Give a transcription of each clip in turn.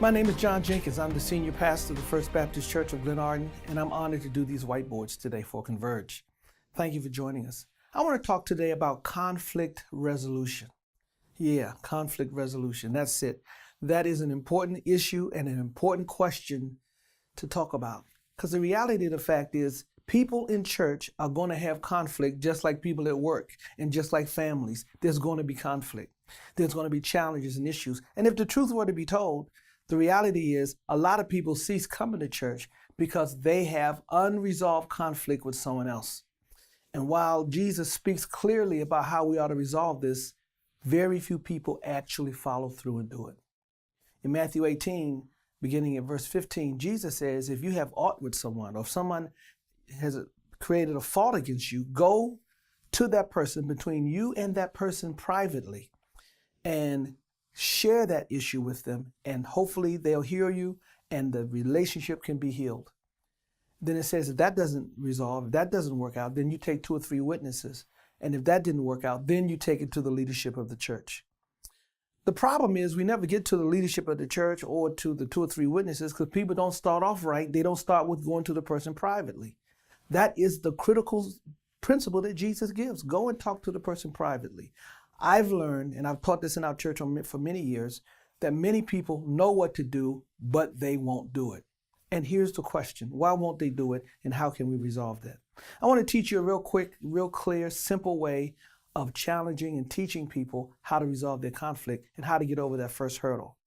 My name is John Jenkins. I'm the senior pastor of the First Baptist Church of Glenarden, and I'm honored to do these whiteboards today for Converge. Thank you for joining us. I want to talk today about conflict resolution. Yeah, conflict resolution. That's it. That is an important issue and an important question to talk about. Because the reality of the fact is, people in church are going to have conflict just like people at work and just like families. There's going to be conflict. There's going to be challenges and issues. And if the truth were to be told, the reality is a lot of people cease coming to church because they have unresolved conflict with someone else. And while Jesus speaks clearly about how we ought to resolve this, very few people actually follow through and do it. In Matthew 18, beginning at verse 15, Jesus says, if you have aught with someone, or if someone has created a fault against you, go to that person, between you and that person privately, and share that issue with them, and hopefully they'll hear you and the relationship can be healed. Then it says if that doesn't resolve, if that doesn't work out, then you take 2 or 3 witnesses. And if that didn't work out, then you take it to the leadership of the church. The problem is we never get to the leadership of the church or to the 2 or 3 witnesses because people don't start off right. They don't start with going to the person privately. That is the critical principle that Jesus gives. Go and talk to the person privately. I've learned, and I've taught this in our church for many years, that many people know what to do, but they won't do it. And here's the question. Why won't they do it, and how can we resolve that? I want to teach you a real quick, real clear, simple way of challenging and teaching people how to resolve their conflict and how to get over that first hurdle.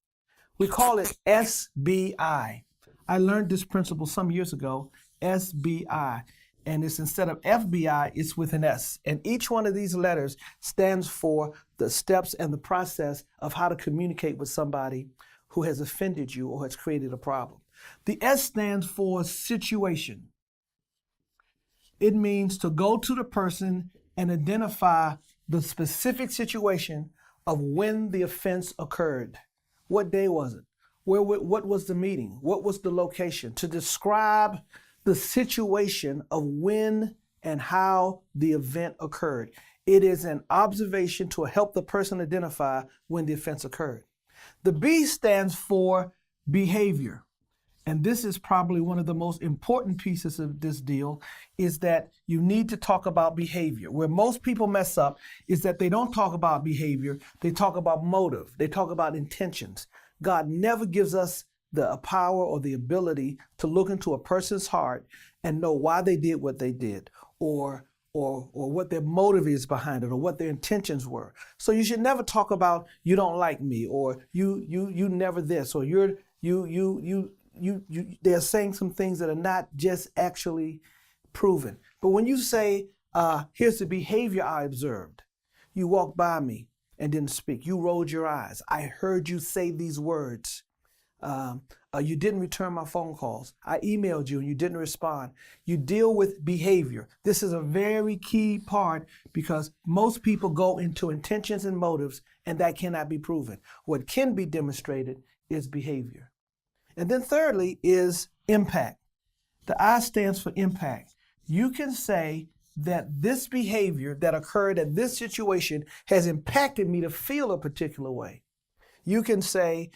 We call it SBI. I learned this principle some years ago, SBI. And it's instead of FBI, it's with an S. And each one of these letters stands for the steps and the process of how to communicate with somebody who has offended you or has created a problem. The S stands for situation. It means to go to the person and identify the specific situation of when the offense occurred. What day was it? What was the meeting? What was the location? To describe the situation of when and how the event occurred. It is an observation to help the person identify when the offense occurred. The B stands for behavior. And this is probably one of the most important pieces of this deal, is that you need to talk about behavior. Where most people mess up is that they don't talk about behavior, they talk about motive, they talk about intentions. God never gives us the power or the ability to look into a person's heart and know why they did what they did, or what their motive is behind it, or what their intentions were. So you should never talk about you don't like me, or you never this, or they're saying some things that are not just actually proven. But when you say, here's the behavior I observed. You walked by me and didn't speak. You rolled your eyes. I heard you say these words. You didn't return my phone calls. I emailed you and you didn't respond. You deal with behavior. This is a very key part because most people go into intentions and motives, and that cannot be proven. What can be demonstrated is behavior. And then thirdly is impact. The I stands for impact. You can say that this behavior that occurred at this situation has impacted me to feel a particular way. You can say,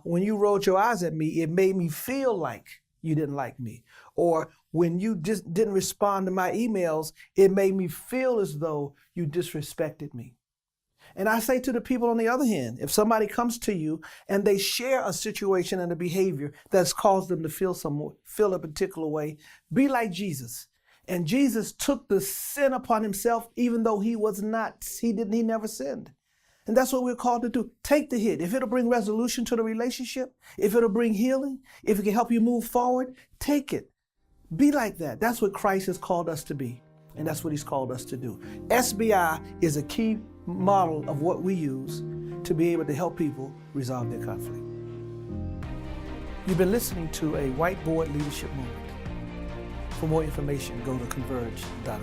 when you rolled your eyes at me, it made me feel like you didn't like me. Or when you just didn't respond to my emails, it made me feel as though you disrespected me. And I say to the people on the other hand, if somebody comes to you and they share a situation and a behavior that's caused them to feel a particular way, be like Jesus. And Jesus took the sin upon himself, even though he never sinned. And that's what we're called to do. Take the hit. If it'll bring resolution to the relationship, if it'll bring healing, if it can help you move forward, take it. Be like that. That's what Christ has called us to be. And that's what he's called us to do. SBI is a key model of what we use to be able to help people resolve their conflict. You've been listening to a Whiteboard Leadership Moment. For more information, go to converge.org.